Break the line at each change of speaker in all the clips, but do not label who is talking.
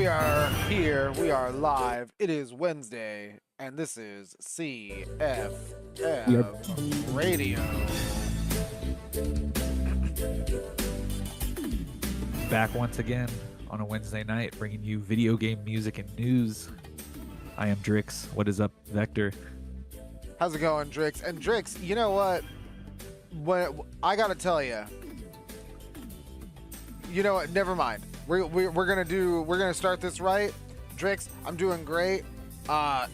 We are here. We are live. It is Wednesday, and this is CFM Radio.
Back once again on a Wednesday night, bringing you video game music and news. I am Drix. What is up, Vector?
How's it going, Drix? And Drix, you know what? I gotta tell you. You know what? Never mind. We're gonna start this right. Drix, I'm doing great.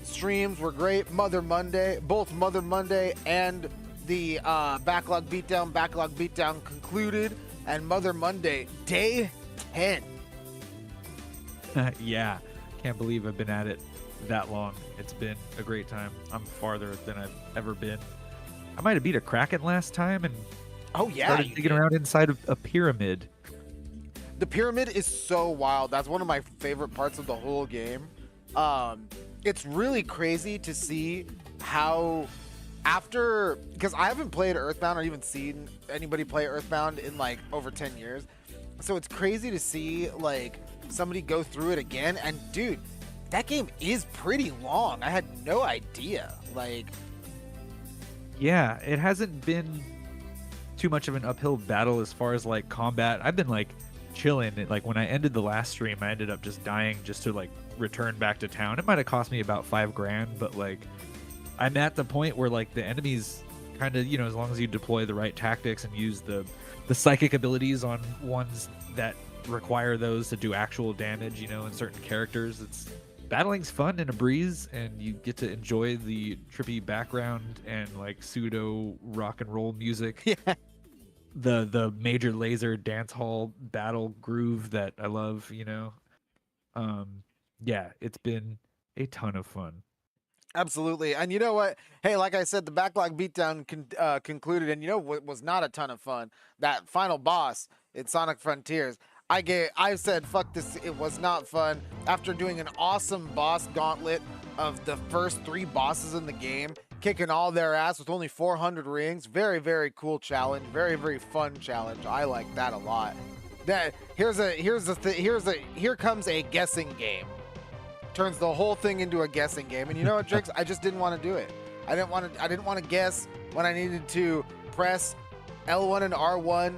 Streams were great. Both Mother Monday and the Backlog Beatdown concluded, and Mother Monday day 10.
Yeah, can't believe I've been at it that long. It's been a great time. I'm farther than I've ever been. I might have beat a Kraken last time and started digging around inside of a pyramid.
The pyramid is so wild. That's one of my favorite parts of the whole game. It's really crazy to see how because I haven't played Earthbound or even seen anybody play Earthbound in like over 10 years. So it's crazy to see like somebody go through it again. And dude, that game is pretty long. I had no idea.
Yeah, it hasn't been too much of an uphill battle as far as like combat. I've been like chilling. Like when I ended the last stream, I ended up just dying just to like return back to town. It might have cost me about $5,000, but like I'm at the point where like the enemies kind of, as long as you deploy the right tactics and use the psychic abilities on ones that require those to do actual damage, in certain characters, battling's fun and a breeze, and you get to enjoy the trippy background and like pseudo rock and roll music.
Yeah.
The major laser dance hall battle groove that I love, yeah, it's been a ton of fun.
Absolutely. And you know what? Hey, like I said, the Backlog Beatdown concluded, and what was not a ton of fun? That final boss in Sonic Frontiers. I said, fuck this, it was not fun. After doing an awesome boss gauntlet of the first 3 bosses in the game, kicking all their ass with only 400 rings. Very, very cool challenge. Very, very fun challenge. I like that a lot. Here comes a guessing game. Turns the whole thing into a guessing game. And you know what, Drix? I just didn't want to do it. I didn't want to guess when I needed to press L1 and R1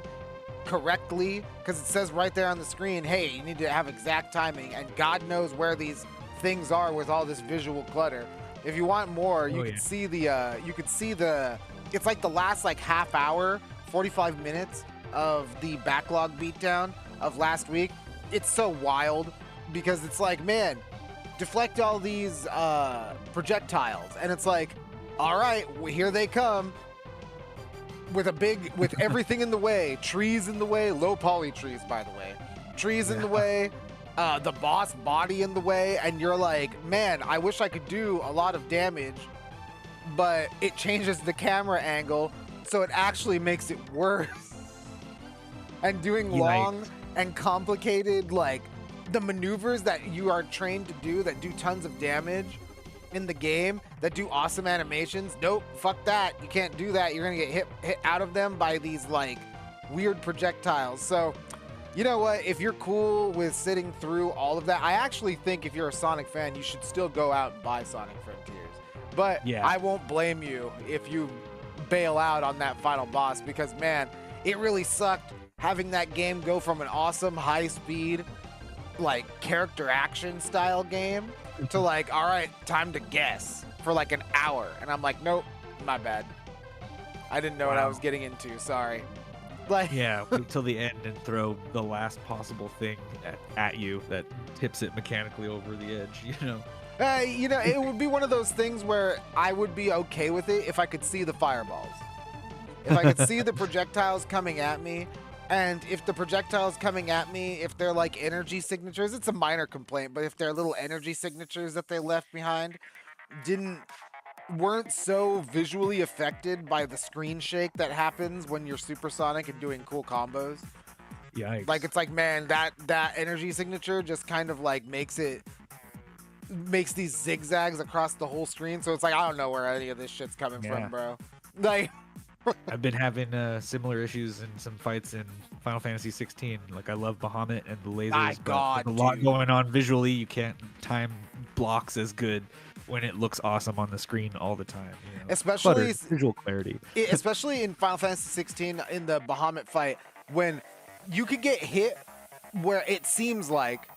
correctly, because it says right there on the screen, hey, you need to have exact timing, and God knows where these things are with all this visual clutter. If you want more, you could see it's like the last like half hour, 45 minutes of the Backlog Beatdown of last week. It's so wild because it's like, man, deflect all these projectiles, and it's like, all right, here they come. With everything in the way, trees in the way, low poly trees, by the way, trees in the way, the boss body in the way, and you're like, man, I wish I could do a lot of damage, but it changes the camera angle, so it actually makes it worse. And doing long and complicated, like, the maneuvers that you are trained to do that do tons of damage in the game, that do awesome animations, nope, fuck that, you can't do that. You're gonna get hit out of them by these like weird projectiles. So you know what, if you're cool with sitting through all of that, I actually think if you're a Sonic fan, you should still go out and buy Sonic Frontiers. But yeah, I won't blame you if you bail out on that final boss, because man, it really sucked having that game go from an awesome high speed like character action style game to like, all right, time to guess for like an hour. And I'm like, nope, my bad. I didn't know what I was getting into. Sorry. Like,
yeah, wait till the end and throw the last possible thing at you that tips it mechanically over the edge,
it would be one of those things where I would be okay with it if I could see the fireballs. If I could see the projectiles coming at me. And if the projectiles coming at me, if they're like energy signatures, it's a minor complaint, but if they're little energy signatures that they left behind weren't so visually affected by the screen shake that happens when you're supersonic and doing cool combos.
Yikes.
Like, it's like, man, that energy signature just kind of like makes these zigzags across the whole screen. So it's like, I don't know where any of this shit's coming from, bro. Like,
I've been having similar issues in some fights in Final Fantasy 16. Like, I love Bahamut and the lasers,
My
but
God,
there's a lot
dude.
going on visually. You can't time blocks as good when it looks awesome on the screen all the time. You know?
Especially
visual clarity.
especially in Final Fantasy 16 in the Bahamut fight, when you could get hit where it seems like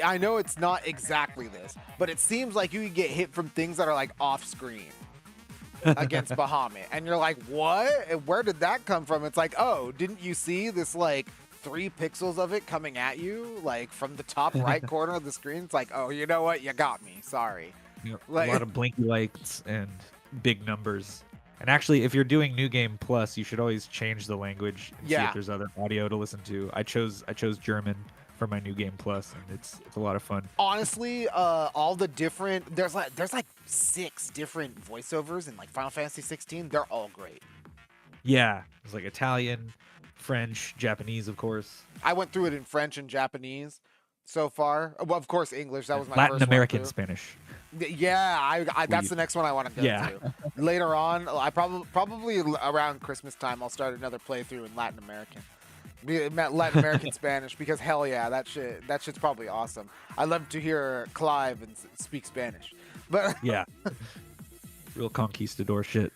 I know it's not exactly this, but it seems like you could get hit from things that are like off screen against Bahamut, and you're like, what? Where did that come from? It's like, oh, didn't you see this like 3 pixels of it coming at you like from the top right corner of the screen? It's like, oh, you know what? You got me. Sorry.
Yep.
Like,
a lot of blinky lights and big numbers. And actually, if you're doing New Game Plus, you should always change the language and see
Yeah.
if there's other audio to listen to. I chose German for my New Game Plus, and it's a lot of fun.
honestly, all the different there's like 6 different voiceovers in like Final Fantasy 16. They're all great.
Yeah, it's like Italian, French, Japanese, of course.
I went through it in French and Japanese so far. Well, of course, English. That was my
Latin
first
American
one through.
Spanish.
Yeah, I that's the next one I want to go
Yeah.
to. Later on, I probably around Christmas time, I'll start another playthrough in Latin American. Latin American Spanish, because hell yeah, that shit's probably awesome. I love to hear Clive and speak Spanish. But
Yeah. Real conquistador shit.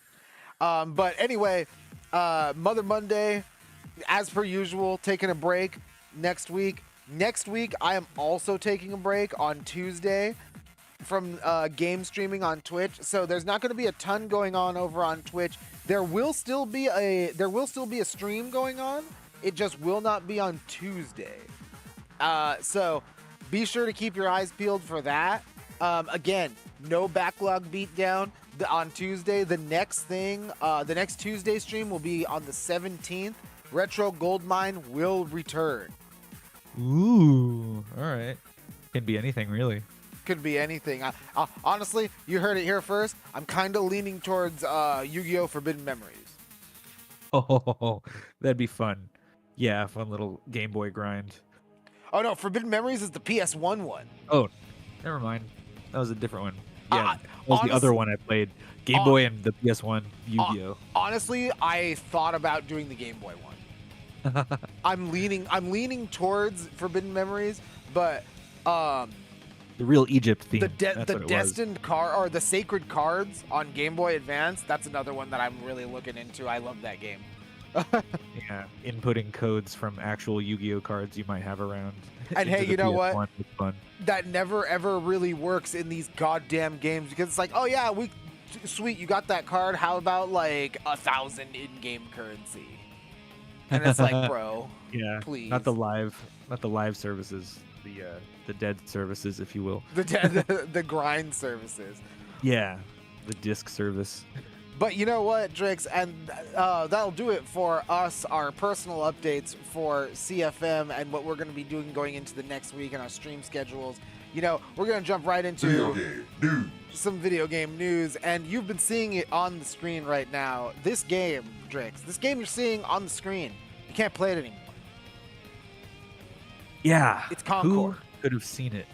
but anyway, Mother Monday, as per usual, taking a break next week. Next week, I am also taking a break on Tuesday from game streaming on Twitch. So there's not going to be a ton going on over on Twitch. There will still be a stream going on. It just will not be on Tuesday. So be sure to keep your eyes peeled for that. Again, no backlog beatdown on Tuesday. The next Tuesday stream will be on the 17th. Retro Goldmine will return.
Ooh, all right. Can be anything, really.
Could be anything. Honestly, you heard it here first. I'm kind of leaning towards Yu-Gi-Oh! Forbidden Memories.
Oh, that'd be fun. Yeah, fun little Game Boy grind.
Oh no, Forbidden Memories is the PS1 one.
Oh, never mind. That was a different one. Yeah, that was the
honest-
other one I played. Game Boy and the PS1 Yu-Gi-Oh.
Honestly, I thought about doing the Game Boy one. I'm leaning towards Forbidden Memories, but
The real Egypt theme.
the
That's what it was.
destined card or the sacred cards on Game Boy Advance, that's another one that I'm really looking into. I love that game.
Yeah, inputting codes from actual Yu-Gi-Oh cards you might have around.
And
into
hey,
the
you know what?
PS1. It's fun.
That never ever really works in these goddamn games, because it's like, oh yeah, sweet, you got that card. How about like 1,000 in-game currency? And it's like, bro,
Yeah,
please.
not the live services, the dead services, if you will.
the grind services.
Yeah, the disc service.
But you know what, Drix, and that'll do it for us, our personal updates for CFM and what we're going to be doing going into the next week and our stream schedules. You know, we're going to jump right into some video game news, and you've been seeing it on the screen right now. This game, Drix, this game you're seeing on the screen, you can't play it anymore.
Yeah,
It's Concord.
Who could have seen it?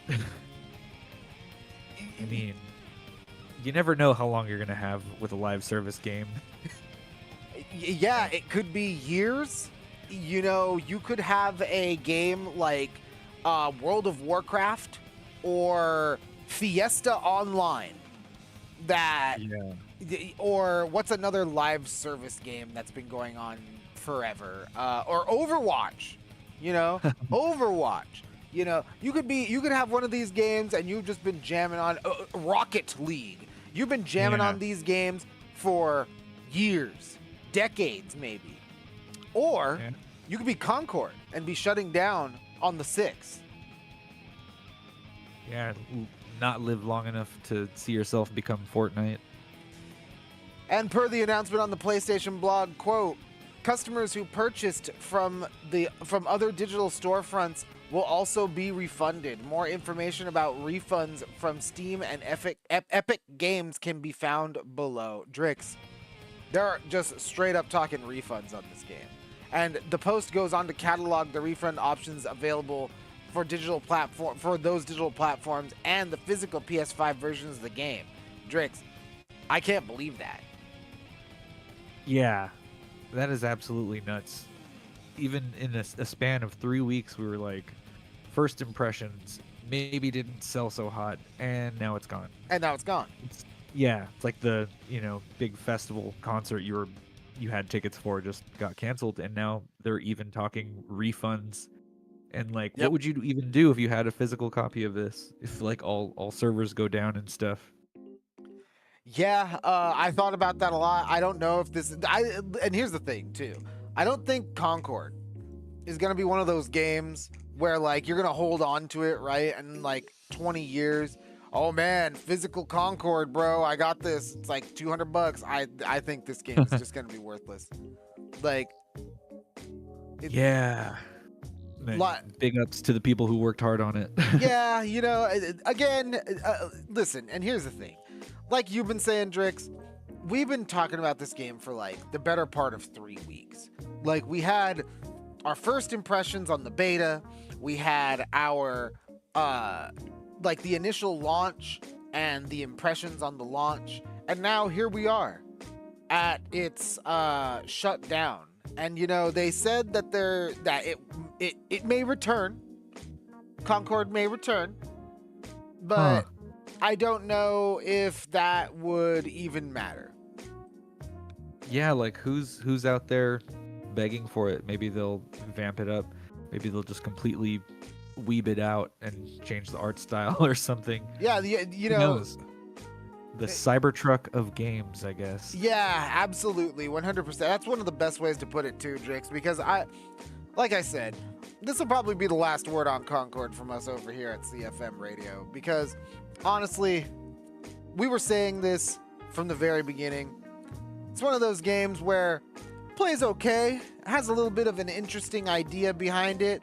I mean, you never know how long you're gonna have with a live service game.
Yeah, it could be years. You know, you could have a game like World of Warcraft or Fiesta Online that, or what's another live service game that's been going on forever? Or Overwatch. You know, Overwatch. You know, you could have one of these games and you've just been jamming on Rocket League. You've been jamming on these games for years, decades maybe. Or you could be Concord and be shutting down on the 6th.
Yeah, not live long enough to see yourself become Fortnite.
And per the announcement on the PlayStation blog, quote, customers who purchased from other digital storefronts will also be refunded. More information about refunds from Steam and Epic Games can be found below. Drix, they're just straight up talking refunds on this game. And the post goes on to catalog the refund options available for those digital platforms and the physical PS5 versions of the game. Drix, I can't believe that.
Yeah, That is absolutely nuts. Even in a span of 3 weeks, we were like, first impressions maybe didn't sell so hot, and now it's gone.
And now it's gone.
It's like the big festival concert you had tickets for just got canceled, and now they're even talking refunds. And like,
Yep.
what would you even do if you had a physical copy of this? If like all servers go down and stuff.
Yeah, I thought about that a lot. I don't know if and here's the thing too. I don't think Concord is gonna be one of those games where like you're gonna hold on to it, right? And like 20 years, oh man, physical Concord, bro, I got this. It's like $200. I think this game is just gonna be worthless. Like,
yeah. Big ups to the people who worked hard on it.
Yeah, again, listen, and here's the thing. Like you've been saying, Drix, we've been talking about this game for like the better part of 3 weeks. Like we had our first impressions on the beta, we had our like the initial launch and the impressions on the launch, and now here we are at its shut down. And they said that it may return. Concord may return, but I don't know if that would even matter.
Yeah, like who's out there begging for it? Maybe they'll vamp it up. Maybe they'll just completely weeb it out and change the art style or something.
Yeah,
Who knows? The Cybertruck of games, I guess.
Yeah, absolutely, 100%. That's one of the best ways to put it too, Drix, because like I said, this will probably be the last word on Concord from us over here at CFM Radio, because honestly, we were saying this from the very beginning. It's one of those games where plays okay, has a little bit of an interesting idea behind it,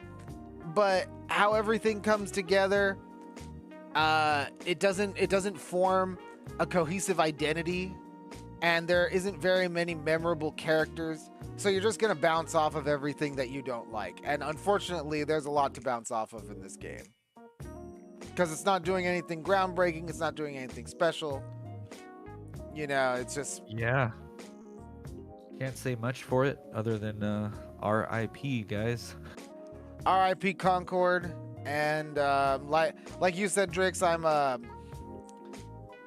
but how everything comes together, it doesn't form a cohesive identity, and there isn't very many memorable characters, so you're just gonna bounce off of everything that you don't like. And unfortunately, there's a lot to bounce off of in this game, because it's not doing anything groundbreaking, it's not doing anything special. It's just,
yeah, can't say much for it other than RIP, guys.
RIP Concord. And like you said, Drix,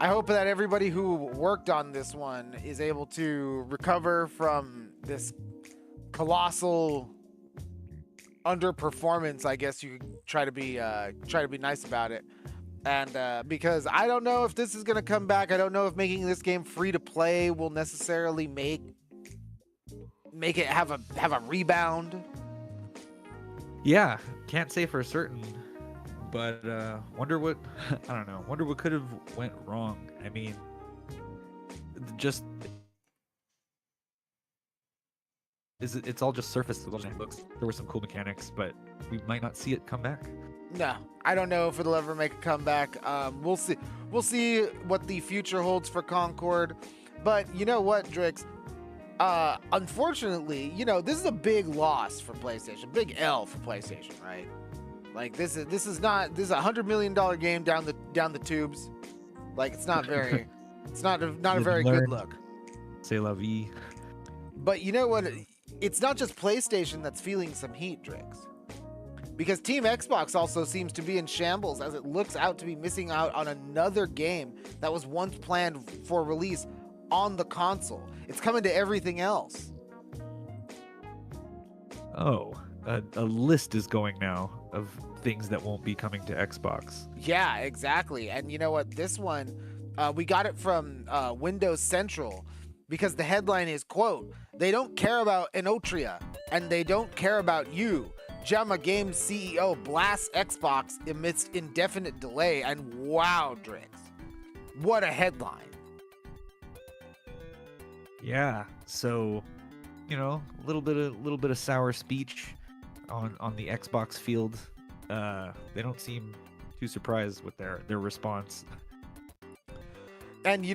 I hope that everybody who worked on this one is able to recover from this colossal underperformance. I guess you could try to be nice about it. And because I don't know if this is gonna come back. I don't know if making this game free to play will necessarily make it have a rebound.
Yeah, can't say for certain. But wonder what could have went wrong. I mean, it's all just surface level. Looks there were some cool mechanics, but we might not see it come back.
No, I don't know if it'll ever make a comeback. We'll see. We'll see what the future holds for Concord. But you know what, Drix? Unfortunately, this is a big loss for PlayStation, big L for PlayStation, right? Like this is a $100 million game down the tubes. Like it's not very, it's not a very good look.
C'est la vie.
But you know what? It's not just PlayStation that's feeling some heat, Drix. Because Team Xbox also seems to be in shambles, as it looks out to be missing out on another game that was once planned for release on the console. It's coming to everything else.
Oh, a list is going now of things that won't be coming to Xbox.
Yeah, exactly. And you know what? This one, we got it from Windows Central, because the headline is, quote, "They don't care about Enotria, and they don't care about you. JAMA Games CEO blasts Xbox amidst indefinite delay." And wow, Drix, what a headline.
Yeah, so a little bit of sour speech on the Xbox field. They don't seem too surprised with their response.
And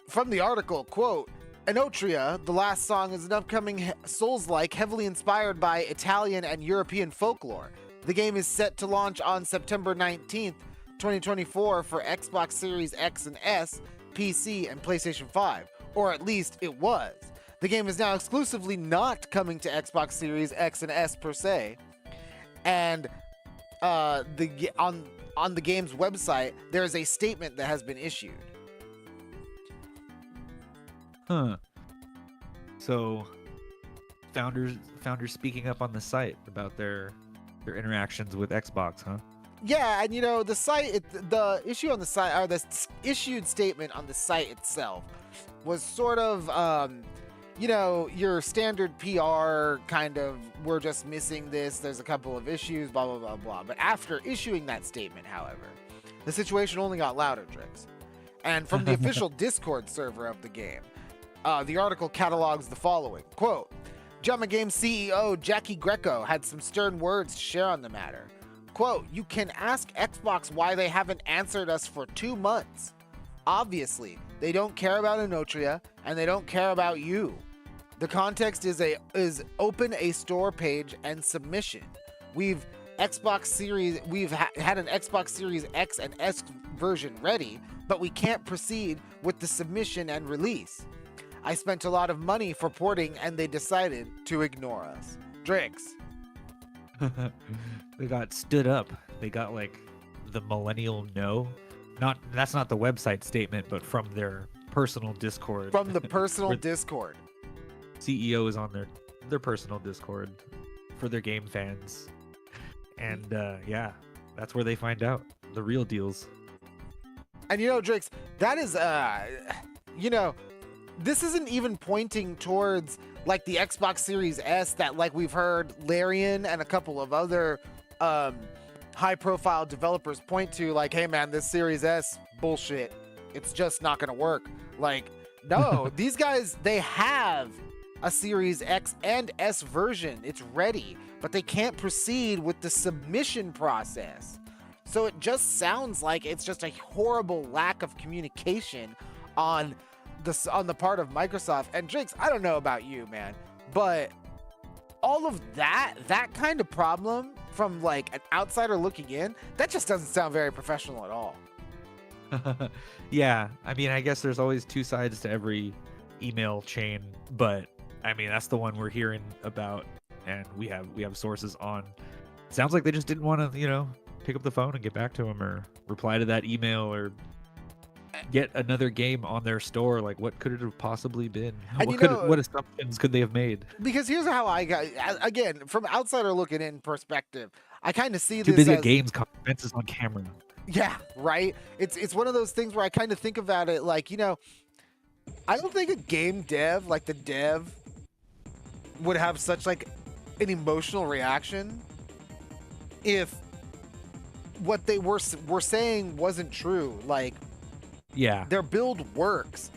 from the article, quote, "Enotria, the last song, is an upcoming Souls-like heavily inspired by Italian and European folklore. The game is set to launch on September 19th, 2024 for Xbox Series X and S, PC, and PlayStation 5, or at least it was. The game is now exclusively not coming to Xbox Series X and S per se, and on the game's website there is a statement that has been issued.
Huh. So, founders speaking up on the site about their interactions with Xbox, huh?
Yeah, and the site, the issue on the site, or the issued statement on the site itself was sort of, your standard PR kind of, we're just missing this, there's a couple of issues, blah, blah, blah, blah. But after issuing that statement, however, the situation only got louder, Drix. And from the official Discord server of the game, the article catalogs the following, quote, Jumma Games CEO Jackie Greco had some stern words to share on the matter. Quote, you can ask Xbox why they haven't answered us for 2 months. Obviously, they don't care about Inotria, and they don't care about you. The context is open a store page and submission. We've had an Xbox Series X and S version ready, but we can't proceed with the submission and release. I spent a lot of money for porting, and they decided to ignore us. Drix.
They got stood up. They got like the millennial no. That's not the website statement, but from their personal Discord.
From the personal Discord.
CEO is on their personal Discord for their game fans. And yeah, that's where they find out the real deals.
And Drix, that is this isn't even pointing towards like the Xbox Series S that like we've heard Larian and a couple of other high profile developers point to, like, hey man, this Series S bullshit, it's just not gonna work. Like, no, these guys, they have a Series X and S version, it's ready, but they can't proceed with the submission process. So it just sounds like it's just a horrible lack of communication on the part of Microsoft. And Drix, I don't know about you, man, but all of that kind of problem from like an outsider looking in, that just doesn't sound very professional at all.
Yeah, I mean, I guess there's always two sides to every email chain, but I mean, that's the one we're hearing about, and we have sources on. Sounds like they just didn't want to, pick up the phone and get back to them, or reply to that email, or get another game on their store. Like, what could it have possibly been? What assumptions could they have made?
Because here's how I got, again, from outsider looking in perspective, I kind of see
Too
this
busy
as
at games conferences on camera.
Yeah, right. It's one of those things where I kind of think about it like, I don't think a game dev, like the dev, would have such like an emotional reaction if what they were saying wasn't true. Like,
yeah,
their build works,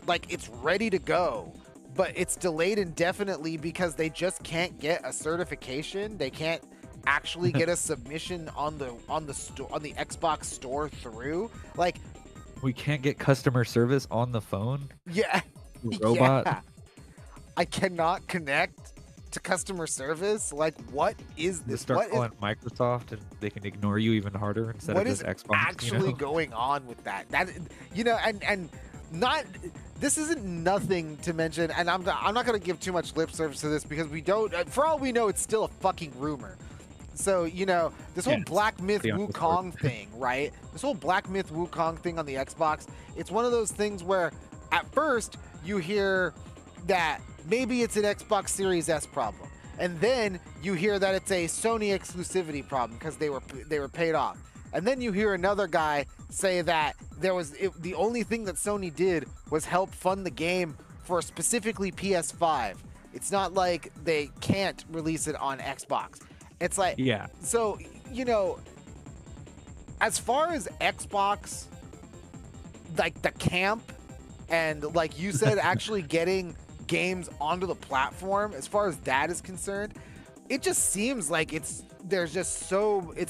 like it's ready to go, but it's delayed indefinitely because they just can't get a certification. They can't actually get a submission on the Xbox store through. Like,
we can't get customer service on the phone.
Yeah,
robot.
Yeah. I cannot connect to customer service. Like, what is this?
Start calling Microsoft, and they can ignore you even harder instead of just Xbox.
What is actually going on with that? That and not. This isn't nothing to mention, and I'm not going to give too much lip service to this because we don't. For all we know, it's still a fucking rumor. So, this whole Black Myth Wukong thing, right? This whole Black Myth Wukong thing on the Xbox, it's one of those things where at first you hear that maybe it's an Xbox Series S problem, and then you hear that it's a Sony exclusivity problem because they were paid off. And then you hear another guy say that the only thing that Sony did was help fund the game for specifically PS5. It's not like they can't release it on Xbox. It's like,
yeah.
So, as far as Xbox, like the camp, and like you said, actually getting games onto the platform, as far as that is concerned, it just seems like it's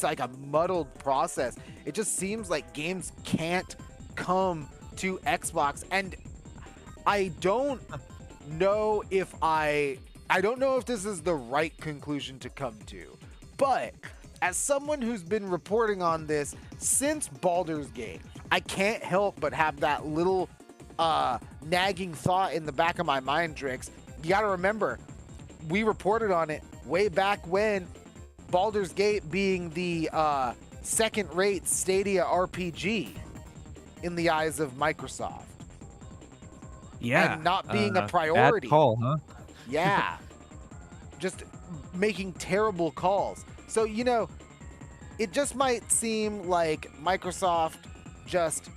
like a muddled process. It just seems like games can't come to Xbox, and I don't know if this is the right conclusion to come to, but as someone who's been reporting on this since Baldur's Gate, I can't help but have that little nagging thought in the back of my mind, Drix. You got to remember, we reported on it way back when, Baldur's Gate being the second-rate Stadia RPG in the eyes of Microsoft.
Yeah.
And not being a priority.
Bad call, huh?
Yeah. Just making terrible calls. So, you know, it just might seem like Microsoft just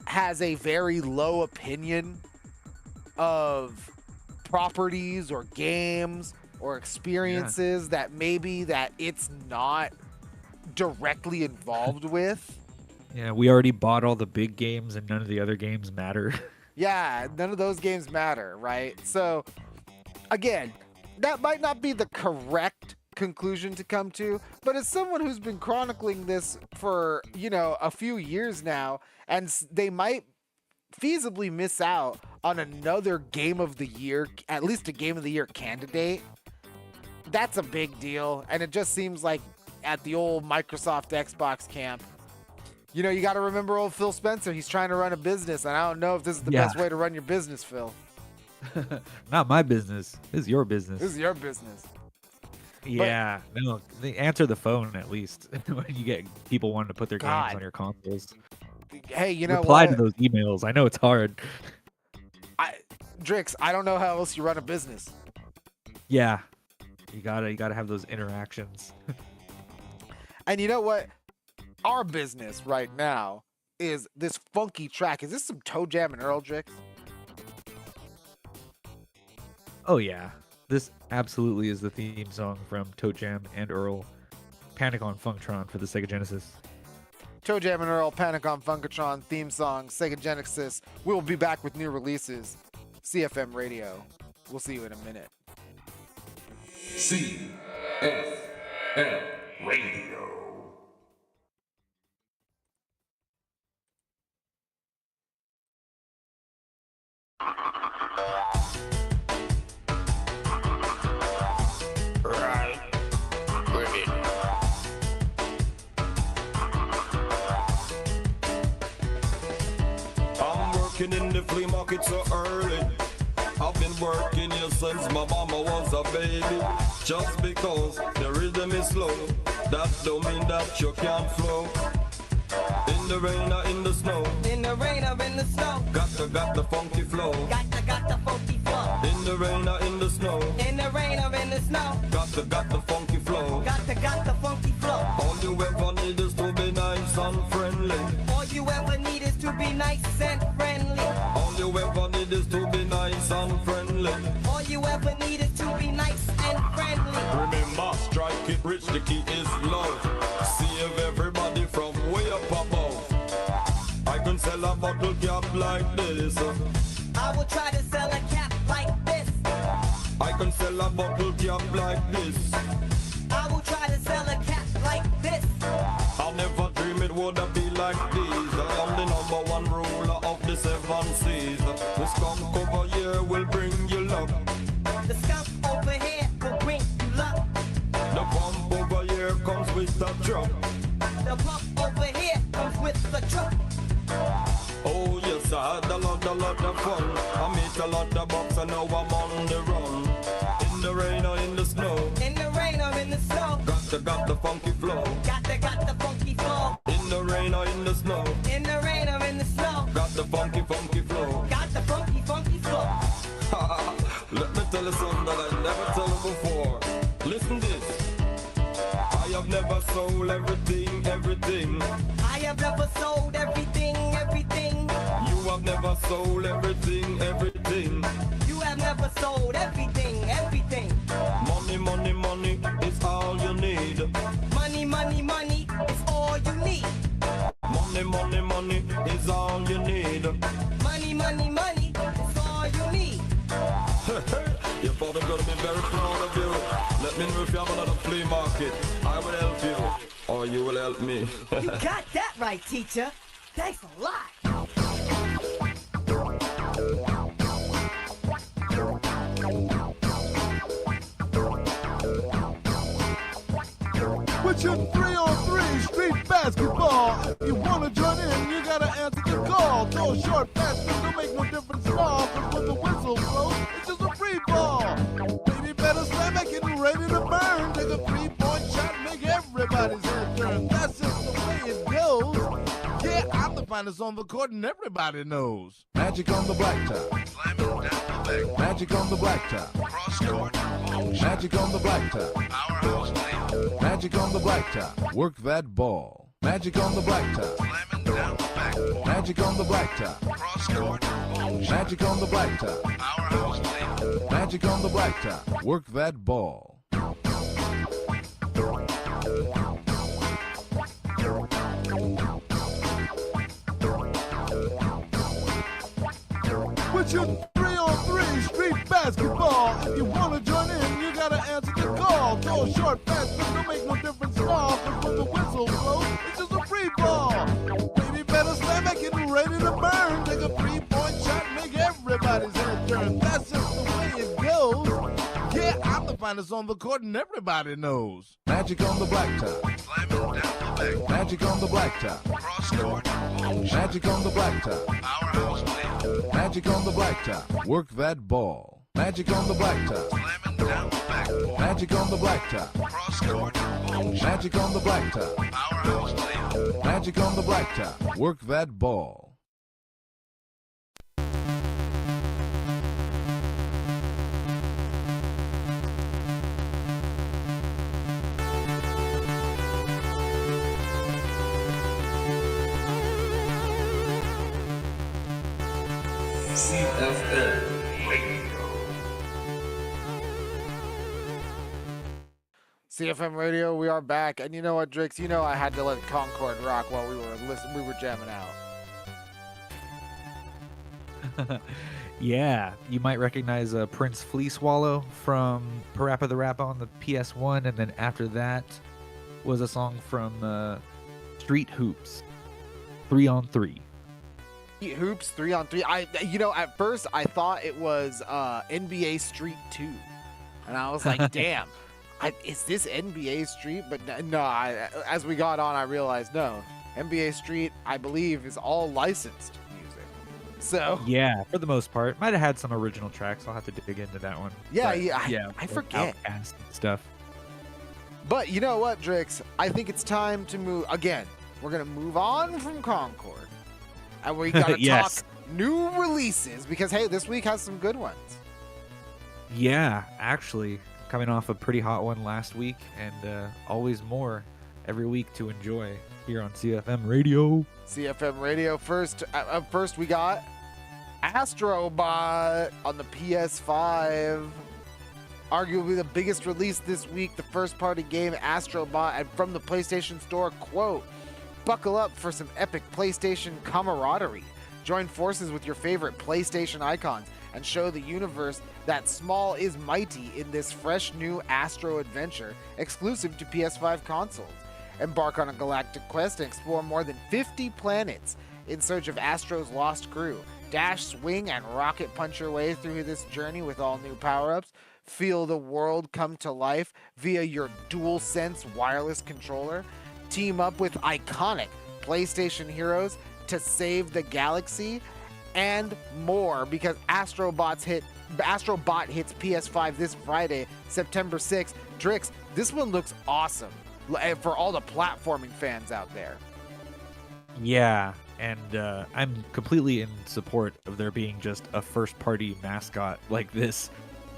has a very low opinion of properties or games or experiences that maybe that it's not directly involved with.
Yeah, we already bought all the big games and none of the other games matter.
Yeah, none of those games matter, right? So, again, that might not be the correct conclusion to come to, but as someone who's been chronicling this for, you know, a few years now, and they might feasibly miss out on another Game of the Year, at least a Game of the Year candidate, that's a big deal. And it just seems like at the old Microsoft Xbox camp, you know, you got to remember old Phil Spencer. He's trying to run a business, and I don't know if this is the best way to run your business, Phil.
Not my business. This is your business.
This is your business.
Yeah. No, they answer the phone at least when you get people wanting to put their games on your consoles.
Hey, you know
Reply
what?
to those emails. I know it's hard.
Drix, I don't know how else you run a business.
Yeah. You gotta have those interactions.
And you know what? Our business right now is this funky track. Is this some Toe Jam and Earl, Drix?
Oh yeah. This absolutely is the theme song from Toe Jam and Earl, Panic on Funktron for the Sega Genesis.
Toe Jam and Earl, Panic on Funkatron, theme song, Sega Genesis. We'll be back with new releases. CFM Radio. We'll see you in a minute.
CFM Radio. Right. With it. I'm working in the flea market so early. I've been working here since my mama was a baby. Just because the rhythm is slow, that don't mean that you can't flow. In the rain or in the snow,
in the rain or in the snow,
got the funky flow.
got the funky flow.
In the rain or in the snow,
In the rain or in the snow,
got the funky flow.
got the funky flow.
All you ever need is to be nice and friendly.
All you ever need is to be nice and friendly.
All you ever need is to be nice and friendly.
All you ever need is to be nice and friendly.
Remember, strike it rich, the key is love. Save everybody from way up above. I can sell a bottle cap like this.
I will try to sell a cap like this.
I can sell a bottle cap like this.
I will try to sell a cap like this.
I never dream it would be like this. I am the #1 ruler of the 7 seas. The skunk over here will bring you luck.
The skunk over here will bring you luck.
The pump over here comes with the truck.
The pump over here comes with the truck.
Oh yes, I had a lot of fun. I meet a lot of bucks and now I'm on the run. In the rain or in the snow,
In the rain or in the snow,
got the funky flow.
got the funky flow.
In the rain or in the snow,
In the rain or in the snow,
got the funky flow.
got the funky flow.
Let me tell you something that I never tell you before. Listen this. I have never sold everything.
I have never sold everything.
You have never sold everything.
You have never sold everything.
Money is all you need.
Money is all you need.
Money is all you need.
Money is all you need.
Your father gonna be very proud of you. Let me know if you have another flea market. I will help you, or you will help me.
You got that right, teacher. Thanks a lot.
With your 3-on-3 street basketball, if you wanna join in, you gotta answer the call. Throw a short pass, don't make no difference at star, 'cause when the whistle blows, it's just a free fall. Baby, better slam it, getting ready to burn. Take a 3-point shot, make everybody's head turn. That's just the way it goes. Yeah, I'm the finest on the court and everybody knows. Magic on the blacktop.
Slamming down the back.
Magic on the blacktop.
Cross court.
Magic on the blacktop.
Powerhouse lane.
Magic on the blacktop. Work that ball. Magic on the blacktop.
Slamming down the back.
Magic on the blacktop.
Cross court.
Magic on the blacktop.
Powerhouse lane.
Magic on the blacktop. Work that ball. With your 3-on-3 street basketball, if you want to join in, you gotta answer the call. Go short, fast, but don't make no difference at all. 'Cause when the whistle blows, it's just a free ball. Baby, better slam it, getting ready to burn. Take a 3-point shot, make everybody's head turn. That's just the way it goes. Yeah, I'm the finest on the court and everybody knows. Magic on the blacktop.
Slamming down the back.
Magic on the blacktop.
Cross court.
Magic on the blacktop.
Powerhouse lane.
Magic on the blacktop. Work that ball. Magic on the blacktop.
Slamming down the back.
Magic on the blacktop.
Cross court.
Magic on the blacktop.
Powerhouse lane.
Magic on the blacktop. Work that ball.
CFM Radio.
CFM Radio, we are back. And you know what, Drix? You know I had to let Concord rock while we were jamming out.
Yeah, you might recognize Prince Flea Swallow from Parappa the Rapper on the PS1, and then after that was a song from Street Hoops, 3-on-3.
Hoops 3-on-3. At first I thought it was NBA Street 2, and I was like, damn, is this NBA Street? But no, as we got on, I realized no, NBA Street, I believe, is all licensed music. So
Yeah, for the most part. Might have had some original tracks. I'll have to dig into that one.
yeah,
But,
I forget.
Outkast and stuff.
But you know what, Drix? I think it's time to move again. We're gonna move on from Concord. And we gotta
Yes.
talk new releases because hey, this week has some good ones.
Yeah, actually, coming off a pretty hot one last week, and always more every week to enjoy here on CFM Radio.
CFM Radio. First we got Astrobot on the PS5. Arguably the biggest release this week, the first-party game Astrobot, and from the PlayStation Store, quote, "Buckle up for some epic PlayStation camaraderie. Join forces with your favorite PlayStation icons and show the universe that small is mighty in this fresh new Astro adventure exclusive to PS5 consoles. Embark on a galactic quest and explore more than 50 planets in search of Astro's lost crew. Dash, swing, and rocket punch your way through this journey with all new power-ups. Feel the world come to life via your DualSense wireless controller. Team up with iconic PlayStation heroes to save the galaxy, and more, because Astrobot hits PS5 this Friday, September 6th. Drix, this one looks awesome for all the platforming fans out there.
Yeah, and I'm completely in support of there being just a first-party mascot like this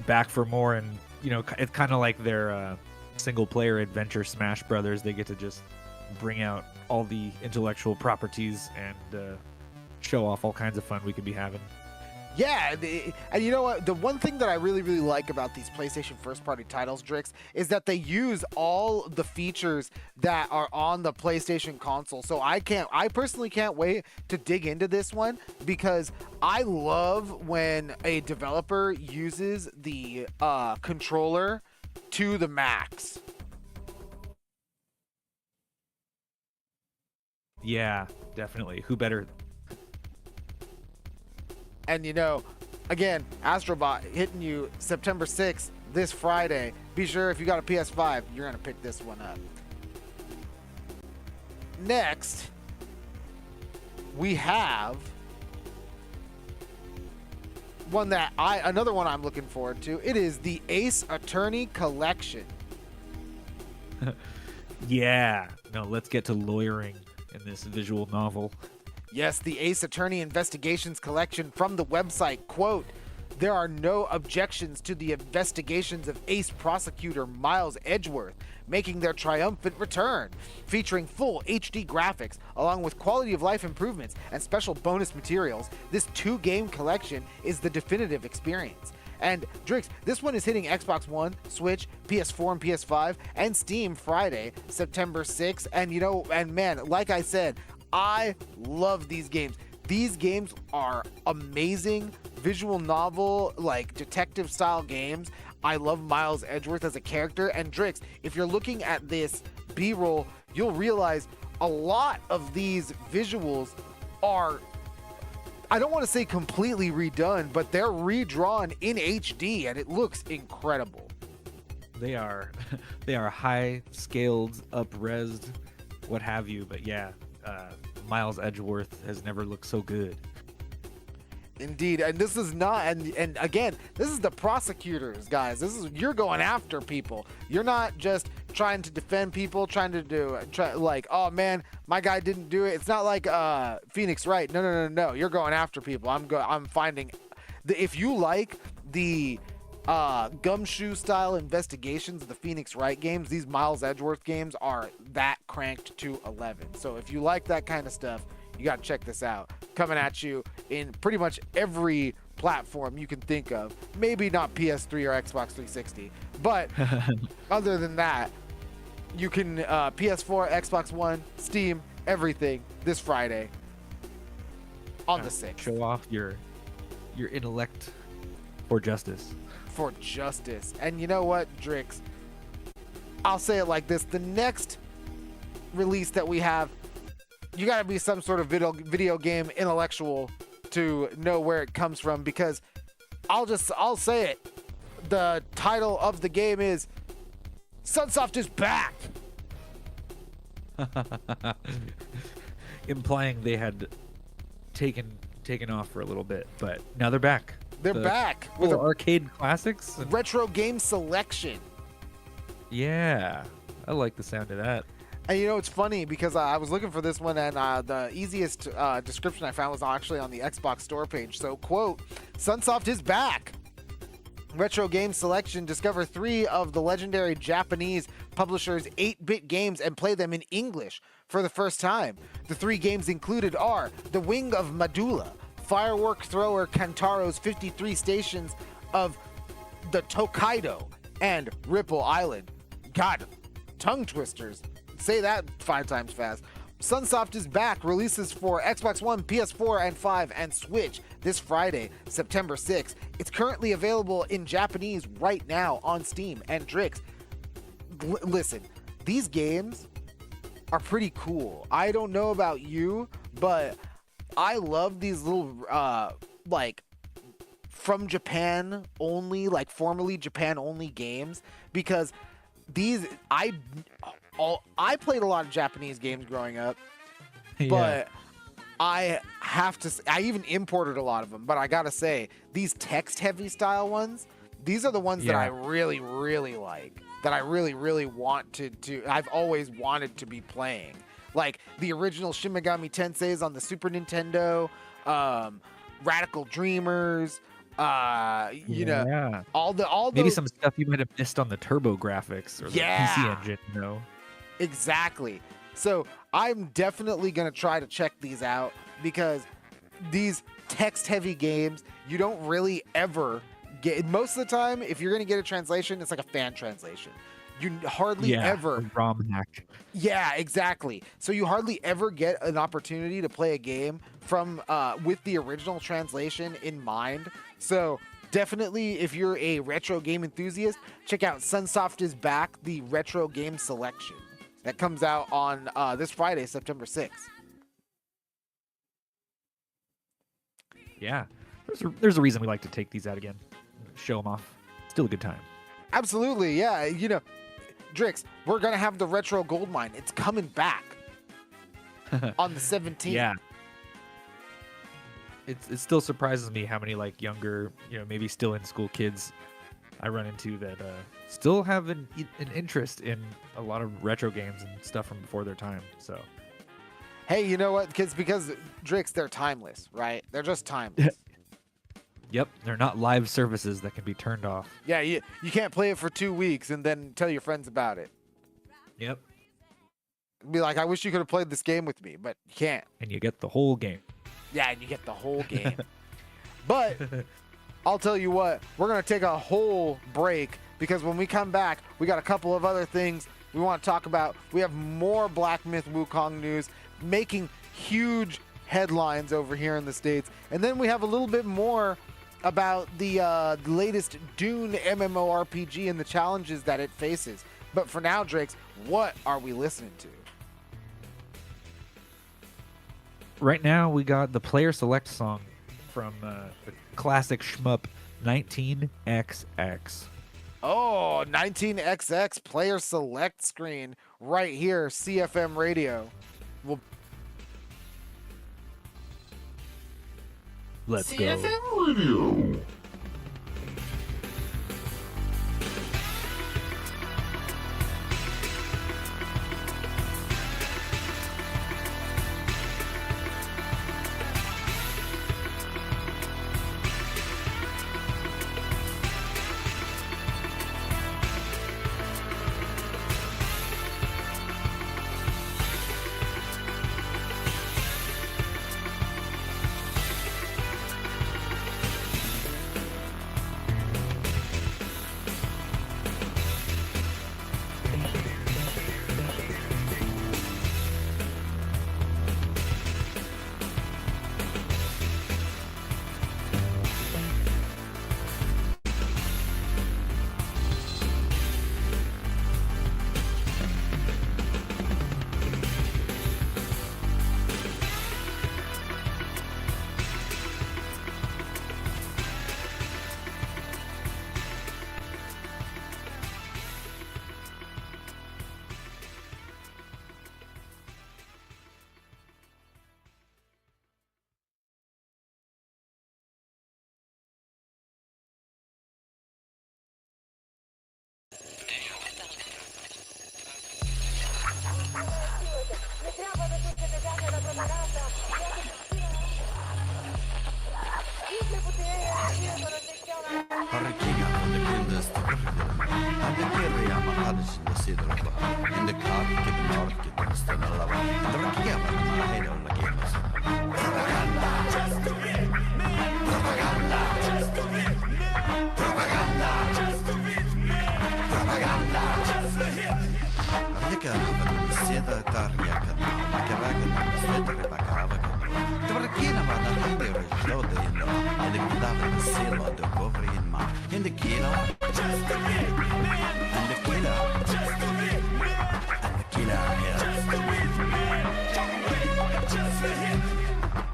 back for more, and it's kind of like their single-player adventure Smash Brothers. They get to just bring out all the intellectual properties and show off all kinds of fun we could be having.
Yeah, and you know what? The one thing that I really, really like about these PlayStation first-party titles, Drix, is that they use all the features that are on the PlayStation console. So I personally can't wait to dig into this one, because I love when a developer uses the controller to the max.
Yeah, definitely. Who better?
And again, Astrobot hitting you September 6th, this Friday. Be sure if you got a PS5, you're going to pick this one up. Next, we have Another one I'm looking forward to. It is the Ace Attorney Collection.
Yeah. No, let's get to lawyering in this visual novel.
Yes, the Ace Attorney Investigations Collection from the website, quote, "There are no objections to the investigations of ace prosecutor Miles Edgeworth making their triumphant return, featuring full HD graphics along with quality of life improvements and special bonus materials. This 2-game collection is the definitive experience." And Drix, this one is hitting Xbox One, Switch, PS4 and PS5, and Steam Friday, September 6th. And man, like I said, I love these games. These games are amazing visual novel, like detective style games. I love Miles Edgeworth as a character. And Drix, if you're looking at this B-roll, you'll realize a lot of these visuals are, I don't want to say completely redone, but they're redrawn in HD and it looks incredible.
They are high scaled, up-resed, what have you. But yeah, Miles Edgeworth has never looked so good.
Indeed, and this is not, and again, this is the prosecutors, guys. You're going after people. You're not just trying to defend people, like, oh man, my guy didn't do it. It's not like Phoenix Wright. No. You're going after people. I'm finding, if you like the gumshoe style investigations of the Phoenix Wright games, these Miles Edgeworth games are that cranked to 11. So if you like that kind of stuff, you got to check this out. Coming at you in pretty much every platform you can think of. Maybe not PS3 or Xbox 360, but other than that, you can PS4, Xbox One, Steam, everything this Friday on the 6th.
Show off your intellect for justice.
For justice. And you know what, Drix? I'll say it like this. The next release that we have, you got to be some sort of video game intellectual to know where it comes from, because I'll say it. The title of the game is Sunsoft is back.
Implying they had taken off for a little bit, but now they're back.
They're back with
arcade classics and
retro game selection.
Yeah, I like the sound of that.
And it's funny because I was looking for this one, and the easiest description I found was actually on the Xbox store page. So, quote, "Sunsoft is back. Retro game selection. Discover 3 of the legendary Japanese publishers' 8-bit games and play them in English for the first time. The 3 games included are The Wing of Medulla, Firework Thrower Kantaro's 53 Stations of the Tokaido, and Ripple Island." God, tongue twisters. Say that 5 times fast. Sunsoft is back. Releases for Xbox One, PS4 and 5, and Switch this Friday, September 6th. It's currently available in Japanese right now on Steam. And Drix, listen, these games are pretty cool. I don't know about you, but I love these little, from Japan only, formerly Japan only games, because I played a lot of Japanese games growing up, but I have to say, I even imported a lot of them, but I gotta say, these text-heavy style ones, these are the ones that I really, really like, that I really, really want to I've always wanted to be playing. Like the original Shin Megami Tenseis on the Super Nintendo, Radical Dreamers, all the
maybe some stuff you might have missed on the Turbo Graphics or the PC Engine,
Exactly. So I'm definitely going to try to check these out, because these text-heavy games, you don't really ever get... Most of the time, if you're going to get a translation, it's like a fan translation. You hardly ever...
ROM hack.
Yeah, exactly. So you hardly ever get an opportunity to play a game from with the original translation in mind. So definitely, if you're a retro game enthusiast, check out Sunsoft is Back, the retro game selection. That comes out on this Friday, September 6th.
Yeah. There's a reason we like to take these out again. Show them off. Still a good time.
Absolutely, yeah. Drix, we're going to have the Retro Goldmine. It's coming back on the 17th.
Yeah. it still surprises me how many like younger, maybe still in school kids I run into that still have an interest in a lot of retro games and stuff from before their time. So,
Hey, you know what? Because Drix, they're timeless, right? They're just timeless.
yep, they're not live services that can be turned off.
Yeah, you can't play it for 2 weeks and then tell your friends about it.
Yep,
Be like, I wish you could have played this game with me, but you can't.
and you get the whole game.
Yeah, and you get the whole game. But I'll tell you what, we're going to take a whole break because when we come back, we got a couple of other things we want to talk about. We have more Black Myth Wukong news making huge headlines over here in the States. And then we have a little bit more about the latest Dune MMORPG and the challenges that it faces. But for now, Drakes, what are we listening to?
Right now, we got the player select song from the classic shmup 19XX.
Oh, 19XX player select screen right here, CFM Radio. Well,
Let's go.
Radio.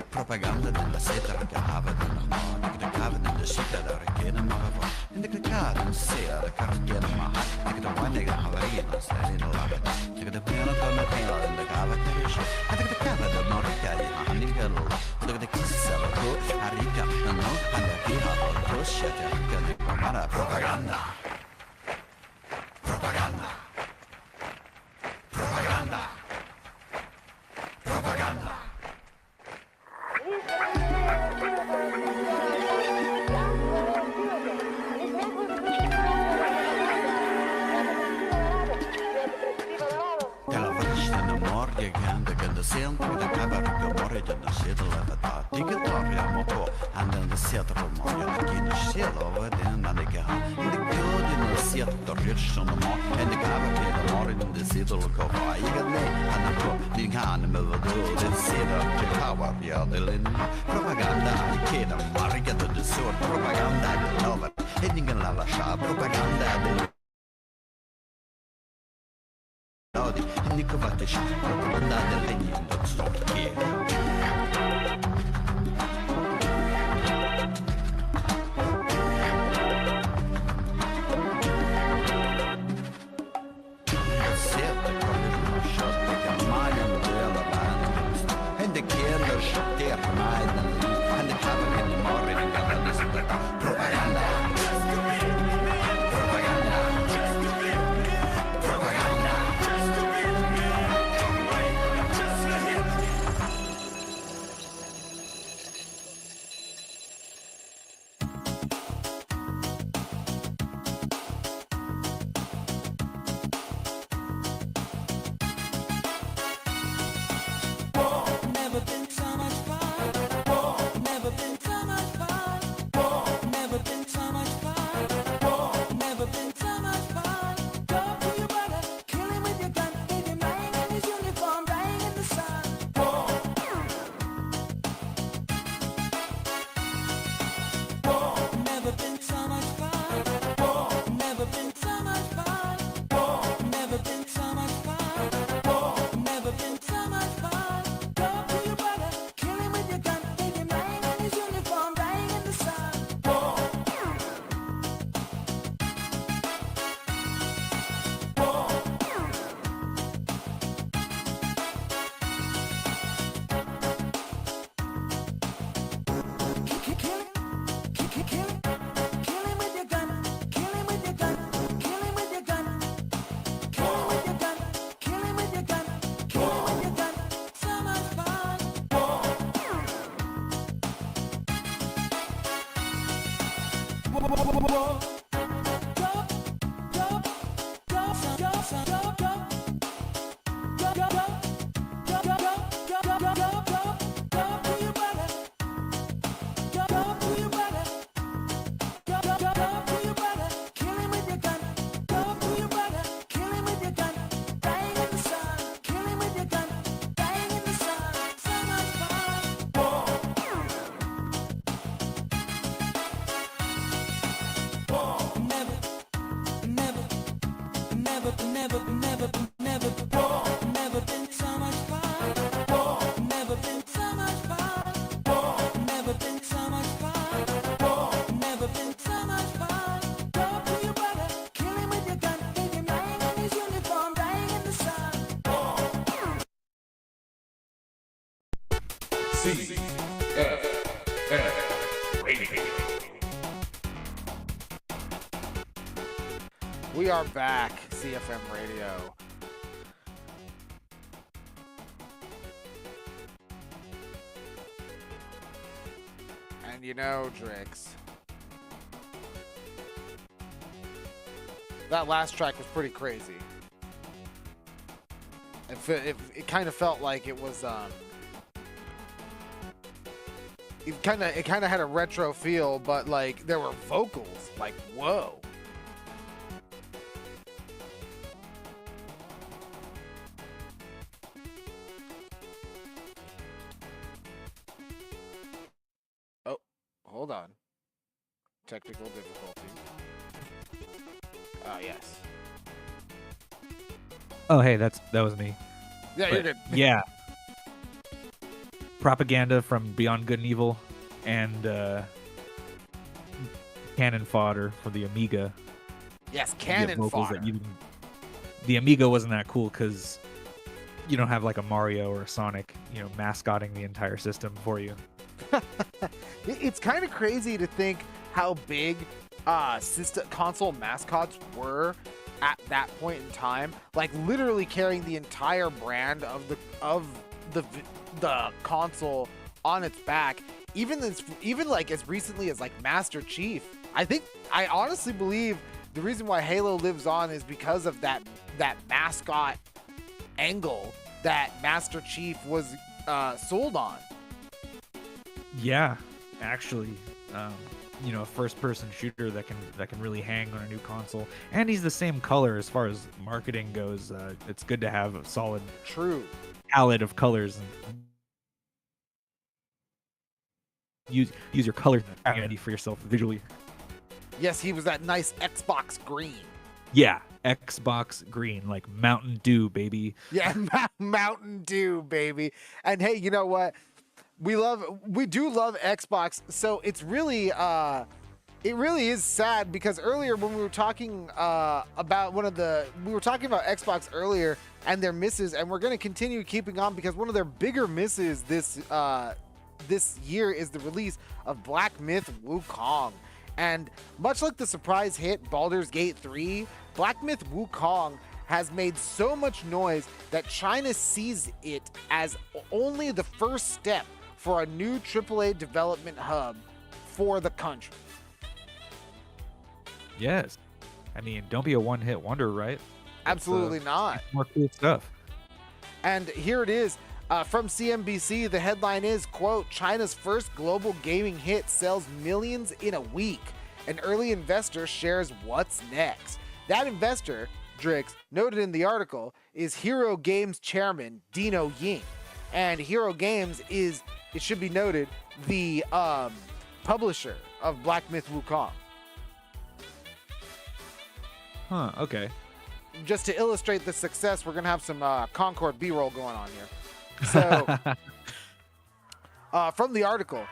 Propaganda della seta cava della moda, che cava della città da ricchina ma va. In the cacao, sera, the carriera ma, che da wine che havarina, stai in la vita. Che da piano con la pena in the cava che c'è. Che da cava da morca di hanni che lo. Che da chissà la co, arrica, no, alla fine la croscia che di mara propaganda. Propaganda. Propaganda. Propaganda. Sent da cavar che morre da sedela da tigatoria moto and then the set of more again shell over then and the guy in the good in the set the rich on the more and the cavar the more in the sedel go by you can lay and the go the can move the sedel the power yeah the propaganda I can't marry the sort propaganda the love hitting la lascia propaganda Nicovatic, propaganda del Lenin, Stocky. And the killer shot there, and the
CFM Radio.
We are back, CFM Radio. And you know, Drix, that last track was pretty crazy. It kind of felt like it was it kind of had a retro feel, but like there were vocals. Like, whoa. Oh, hold on. Technical difficulty. Yes.
Oh, hey, that was me.
Yeah, you're good.
Yeah. Propaganda from Beyond Good and Evil, and cannon fodder for the Amiga.
Yes,
You get
cannon
vocals
fodder.
that the Amiga wasn't that cool because you don't have like a Mario or a Sonic, mascotting the entire system for you.
It's kind of crazy to think how big console mascots were at that point in time, like literally carrying the entire brand of the console on its back, even like as recently as like Master Chief. I honestly believe the reason why Halo lives on is because of that mascot angle that Master Chief was sold on.
Yeah, actually, a first-person shooter that can really hang on a new console, and he's the same color as far as marketing goes. It's good to have a solid,
True.
palette of colors and use your color identity for yourself visually.
Yes, he was that nice Xbox green.
Yeah, Xbox green, like Mountain Dew, baby.
Yeah, Mountain Dew, baby. And hey, you know what? We do love Xbox. So it's really it really is sad because earlier when we were talking about we were talking about Xbox earlier and their misses, and we're going to continue keeping on because one of their bigger misses this year is the release of Black Myth Wukong. And much like the surprise hit Baldur's Gate 3, Black Myth Wukong has made so much noise that China sees it as only the first step for a new AAA development hub for the country.
Yes. I mean, don't be a one-hit wonder, right?
Absolutely not.
More cool stuff.
And here it is. From CNBC, the headline is, quote, China's first global gaming hit sells millions in a week. An early investor shares what's next. That investor, Drix, noted in the article, is Hero Games chairman Dino Ying. And Hero Games is, it should be noted, the publisher of Black Myth Wukong.
Huh, okay.
Just to illustrate the success, we're going to have some Concord B-roll going on here. So, from the article,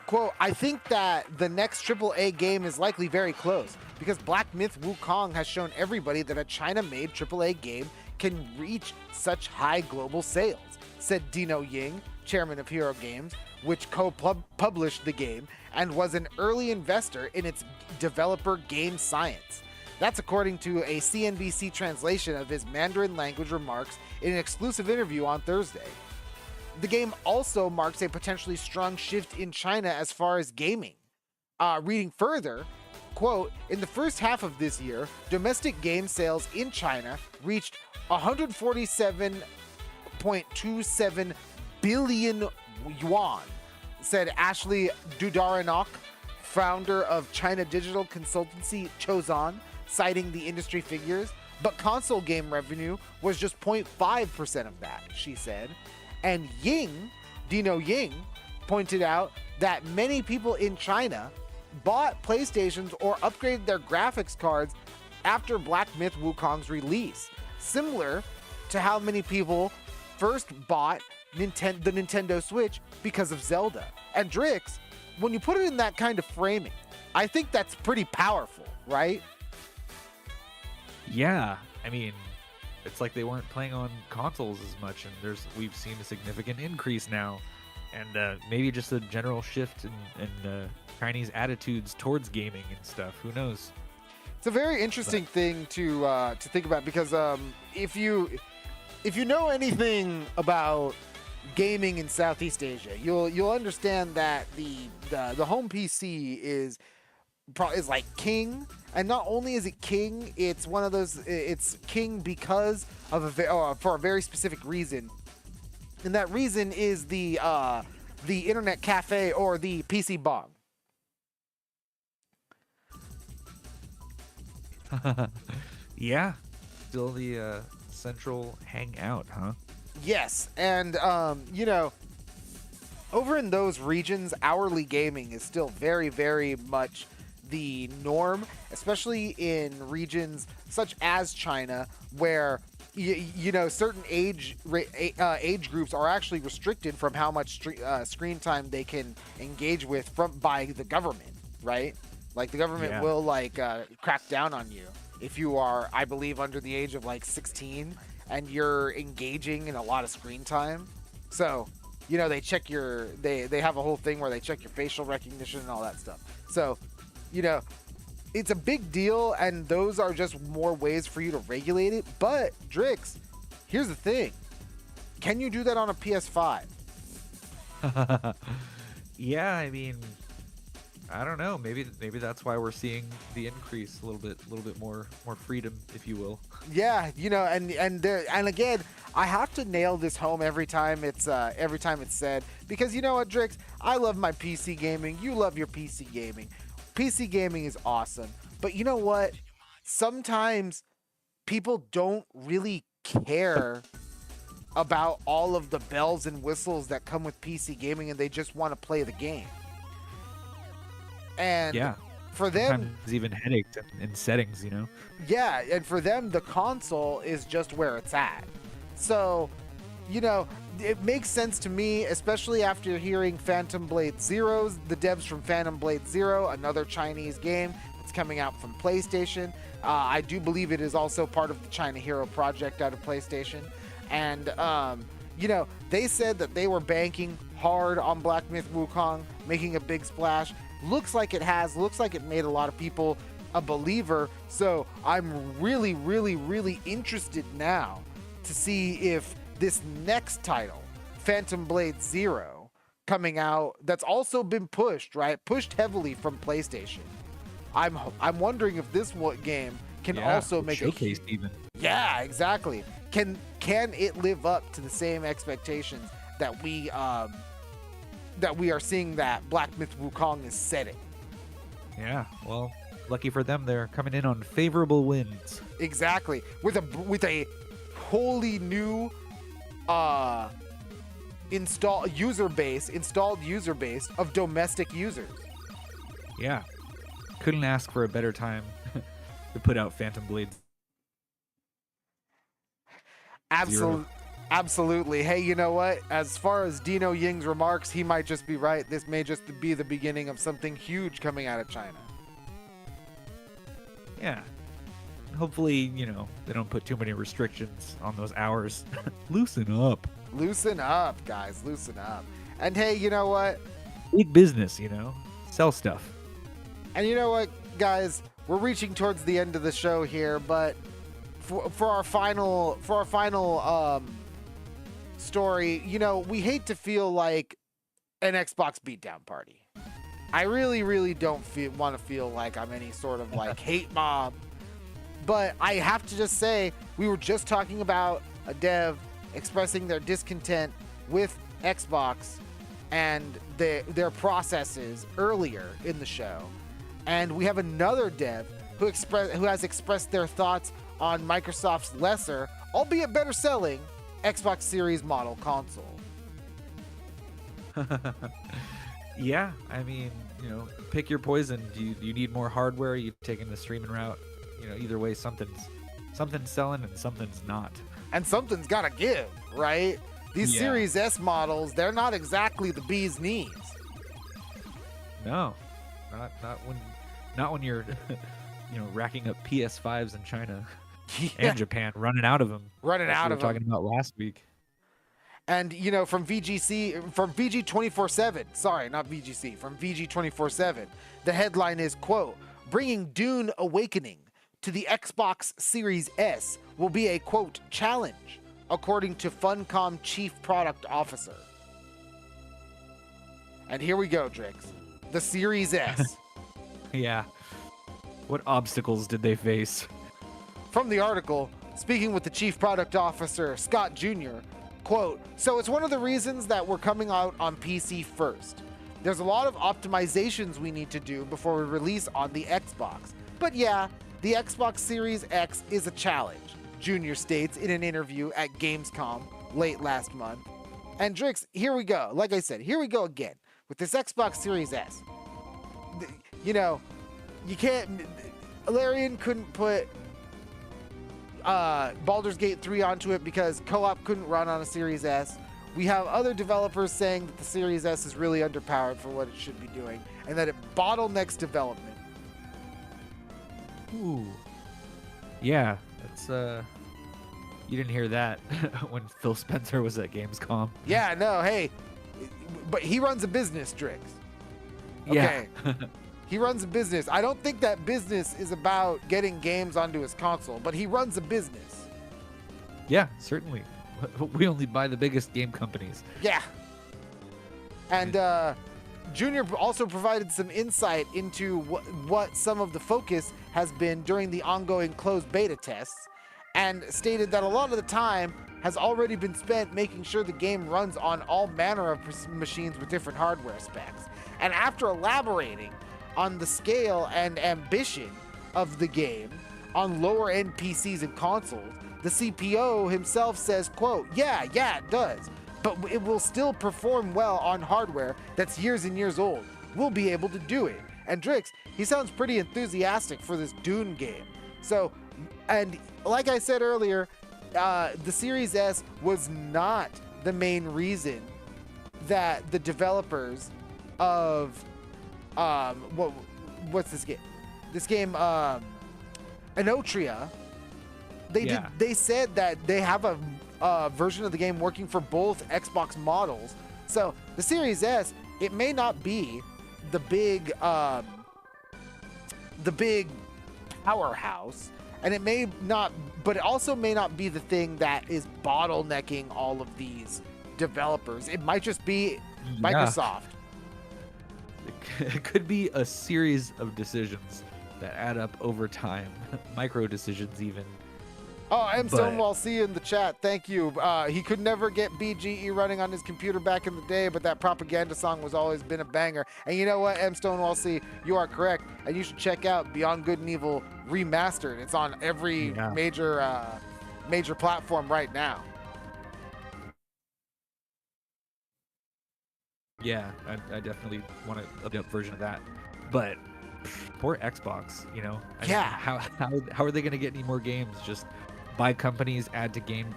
quote, I think that the next AAA game is likely very close because Black Myth Wukong has shown everybody that a China-made AAA game can reach such high global sales, said Dino Ying, chairman of Hero Games, which co-published the game and was an early investor in its developer Game Science. That's according to a CNBC translation of his Mandarin language remarks in an exclusive interview on Thursday. The game also marks a potentially strong shift in China as far as gaming. Reading further, quote, in the first half of this year, domestic game sales in China reached 147.27 billion yuan, said Ashley Dudaranok, founder of China digital consultancy Chozon, citing the industry figures. But console game revenue was just 0.5% of that, she said. And Dino Ying, pointed out that many people in China bought PlayStations or upgraded their graphics cards after Black Myth Wukong's release, similar to how many people first bought the Nintendo Switch because of Zelda. And Drix, when you put it in that kind of framing, I think that's pretty powerful, right?
Yeah, I mean, it's like they weren't playing on consoles as much, and we've seen a significant increase now, and maybe just a general shift in Chinese attitudes towards gaming and stuff. Who knows?
It's a very interesting thing to think about, because if you know anything about gaming in Southeast Asia, you'll understand that the home PC is like king. And not only is it king, it's one of those. It's king because of for a very specific reason, and that reason is the internet cafe or the PC bong.
Yeah, still the central hangout, huh?
Yes, and over in those regions, hourly gaming is still very, very much the norm, especially in regions such as China, where certain age groups are actually restricted from how much screen time they can engage with by the government, right? Like the government will crack down on you if you are, I believe, under the age of 16 and you're engaging in a lot of screen time. So, they check they have a whole thing where they check your facial recognition and all that stuff. So, it's a big deal, and those are just more ways for you to regulate it. But, Drix, here's the thing. Can you do that on a PS5?
Yeah, I mean, I don't know. Maybe that's why we're seeing the increase a little bit more freedom, if you will. Yeah,
and again, I have to nail this home every time it's said, because you know what, Drix? I love my PC gaming. You love your PC gaming. PC gaming is awesome. But you know what? Sometimes people don't really care about all of the bells and whistles that come with PC gaming, and they just want to play the game. And for them,
sometimes even headaches in settings,
Yeah, and for them, the console is just where it's at. So, it makes sense to me, especially after hearing Phantom Blade Zero's, the devs from Phantom Blade Zero, another Chinese game that's coming out from PlayStation. I do believe it is also part of the China Hero project out of PlayStation. And, they said that they were banking hard on Black Myth Wukong, making a big splash. Looks like it made a lot of people a believer. So I'm really, really, really interested now to see if this next title, Phantom Blade Zero, coming out, that's also been pushed heavily from PlayStation. I'm wondering if this game can also make
showcased even.
Yeah, exactly. Can it live up to the same expectations that we are seeing that Black Myth Wukong is setting?
Yeah, well, lucky for them, they're coming in on favorable winds.
Exactly, with a wholly new installed user base of domestic users.
Yeah, couldn't ask for a better time to put out Phantom Blade.
Absolutely. Hey, you know what? As far as Dino Ying's remarks, he might just be right. This may just be the beginning of something huge coming out of China.
Yeah. Hopefully, they don't put too many restrictions on those hours. Loosen up.
Loosen up, guys. Loosen up. And hey, you know what?
Big business, sell stuff.
And you know what, guys? We're reaching towards the end of the show here, but for our final story, we hate to feel like an Xbox beatdown party. I really, really don't want to feel like I'm any sort of like hate mob. But I have to just say, we were just talking about a dev expressing their discontent with Xbox and their processes earlier in the show. And we have another dev who has expressed their thoughts on Microsoft's lesser, albeit better selling, Xbox Series model console.
Yeah, I mean, pick your poison. Do you need more hardware? You've taken the streaming route. Either way, something's selling and something's not.
And something's got to give, right? These Series S models, they're not exactly the bee's knees.
No, not when you're, racking up PS5s in China and Japan, running out of them.
Running out of them.
Talking about last week.
And, from VG247, sorry, not VGC, from VG247, the headline is, quote, bringing Dune Awakening to the Xbox Series S will be a, quote, challenge, according to Funcom Chief Product Officer. And here we go, Drix. The Series S.
Yeah. What obstacles did they face?
From the article, speaking with the Chief Product Officer, Scott Jr., quote, so it's one of the reasons that we're coming out on PC first. There's a lot of optimizations we need to do before we release on the Xbox. But yeah, the Xbox Series X is a challenge, Jr. states in an interview at Gamescom late last month. And Drix, here we go. Like I said, here we go again with this Xbox Series S. You can't... Larian couldn't put Baldur's Gate 3 onto it because co-op couldn't run on a Series S. We have other developers saying that the Series S is really underpowered for what it should be doing and that it bottlenecks development.
Ooh. Yeah, that's you didn't hear that when Phil Spencer was at Gamescom.
Yeah, no, hey, but he runs a business, Drix. Okay.
Yeah.
He runs a business. I don't think that business is about getting games onto his console, but he runs a business.
Yeah, certainly. We only buy the biggest game companies.
Yeah. And Junior also provided some insight into what some of the focus has been during the ongoing closed beta tests, and stated that a lot of the time has already been spent making sure the game runs on all manner of machines with different hardware specs. And after elaborating on the scale and ambition of the game on lower end PCs and consoles, the CPO himself says, quote, yeah, it does, but it will still perform well on hardware that's years and years old. We'll be able to do it. And Drix, he sounds pretty enthusiastic for this Dune game. So, and like I said earlier, the Series S was not the main reason that the developers of what's this game? This game, Inotria. They said that they have a version of the game working for both Xbox models. So the Series S, it may not be the big powerhouse, and it may not, but it also may not be the thing that is bottlenecking all of these developers. It might just be Microsoft.
It could be a series of decisions that add up over time, micro decisions even.
Oh, M. Stonewall, see you in the chat. Thank you. He could never get BGE running on his computer back in the day, but that propaganda song was always been a banger. And you know what, M. Stonewall, see, you are correct. And you should check out Beyond Good and Evil Remastered. It's on every major platform right now.
Yeah, I definitely want an update version of that. But poor Xbox, I mean, how are they going to get any more games? Just buy companies, add to Game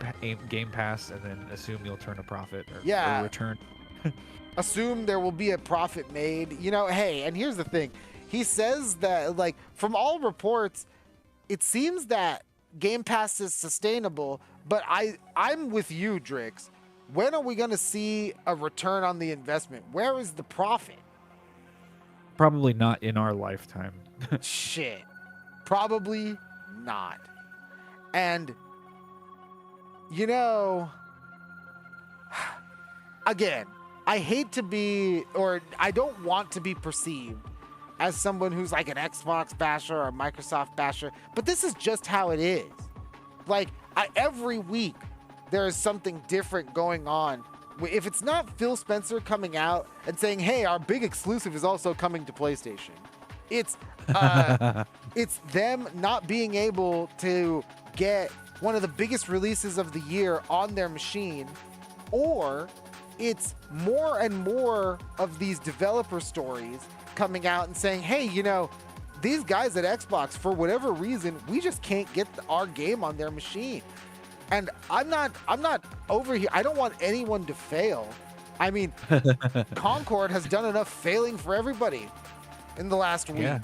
Pass, and then assume you'll turn a profit or return.
Assume there will be a profit made. Hey, and here's the thing. He says that, like, from all reports, it seems that Game Pass is sustainable, but I'm with you, Drix. When are we going to see a return on the investment? Where is the profit?
Probably not in our lifetime.
Shit. Probably not. And, again, I hate to be, or I don't want to be perceived as someone who's like an Xbox basher or a Microsoft basher, but this is just how it is. Like, every week there is something different going on. If it's not Phil Spencer coming out and saying, hey, our big exclusive is also coming to PlayStation, it's them not being able to get one of the biggest releases of the year on their machine, or it's more and more of these developer stories coming out and saying, hey, you know, these guys at Xbox, for whatever reason, we just can't get our game on their machine. And I'm not over here. I don't want anyone to fail. I mean, Concord has done enough failing for everybody in the last week.
Yeah.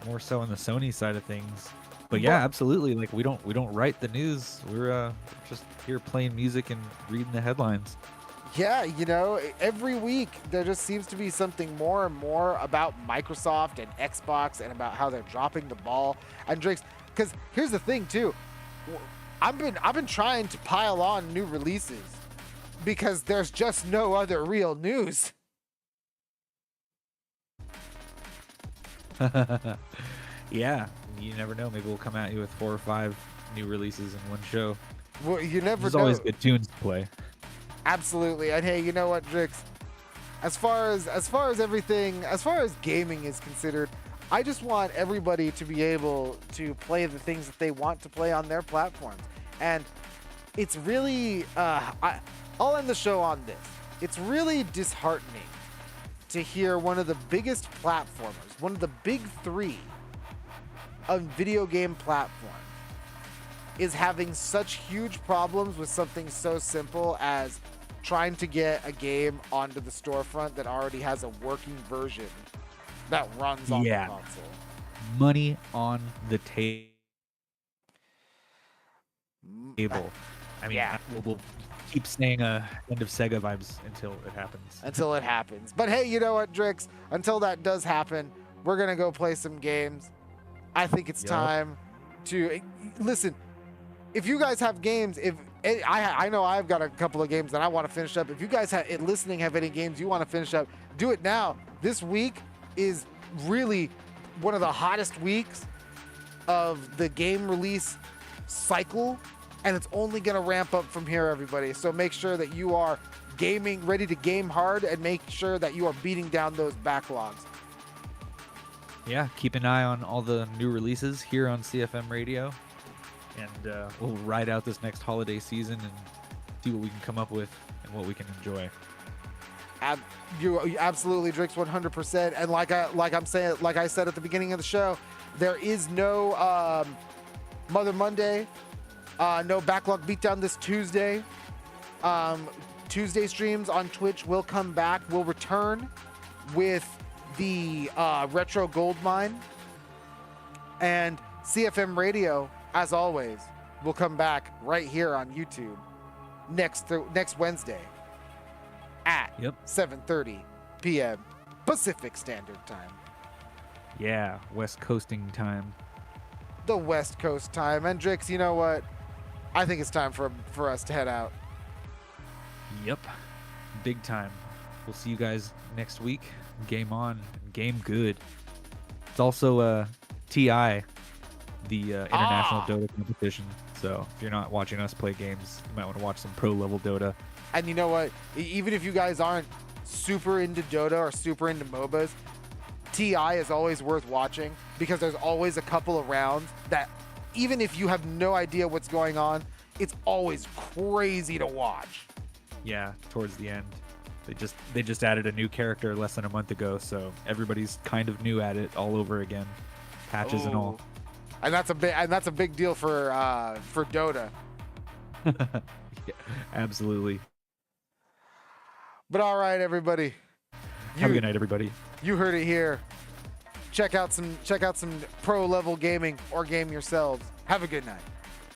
More so on the Sony side of things. But yeah, absolutely. Like we don't write the news. We're just here playing music and reading the headlines.
Yeah, you know, every week there just seems to be something more and more about Microsoft and Xbox and about how they're dropping the ball. And Drake's, because here's the thing too, I've been trying to pile on new releases because there's just no other real news.
Yeah, you never know. Maybe we'll come at you with 4 or 5 new releases in one show.
Well, you never
There's
know.
always good tunes to play.
Absolutely. And hey, you know what, Drix? As far as everything, as far as gaming is considered, I just want everybody to be able to play the things that they want to play on their platforms. And it's really, I'll end the show on this. It's really disheartening to hear one of the biggest platformers, one of the big 3 of video game platforms, is having such huge problems with something so simple as trying to get a game onto the storefront that already has a working version that runs on the console.
Money on the table. I mean, we'll keep saying end of Sega vibes until it happens.
Until it happens. But hey, you know what, Drix? Until that does happen, we're going to go play some games. I think it's time to listen. If you guys have games, I know I've got a couple of games that I want to finish up. If you guys have any games you want to finish up, do it now. This week is really one of the hottest weeks of the game release cycle, and it's only going to ramp up from here, everybody. So make sure that you are ready to game hard, and make sure that you are beating down those backlogs.
Yeah, keep an eye on all the new releases here on CFM Radio. And we'll ride out this next holiday season and see what we can come up with and what we can enjoy.
You absolutely, Drix, 100%. And like I said at the beginning of the show, there is no Mother Monday, no backlog beatdown this Tuesday. Tuesday streams on Twitch will come back. We'll return with the Retro Gold Mine, and CFM Radio, as always, will come back right here on YouTube next Wednesday at 7:30 p.m. Pacific Standard Time.
Yeah, West Coasting time.
The West Coast time. And Drix, you know what? I think it's time for us to head out.
Yep, big time. We'll see you guys next week. Game on, game good. It's also TI, the international Dota competition. So if you're not watching us play games, you might want to watch some pro level Dota.
And you know what? Even if you guys aren't super into Dota or super into MOBAs, TI is always worth watching, because there's always a couple of rounds that, even if you have no idea what's going on, it's always crazy to watch.
Yeah, towards the end. They just added a new character less than a month ago, so everybody's kind of new at it all over again, patches and all.
And that's a big deal for Dota.
Yeah, absolutely.
But all right, everybody.
Have a good night, everybody.
You heard it here. Check out some pro level gaming, or game yourselves. Have a good night.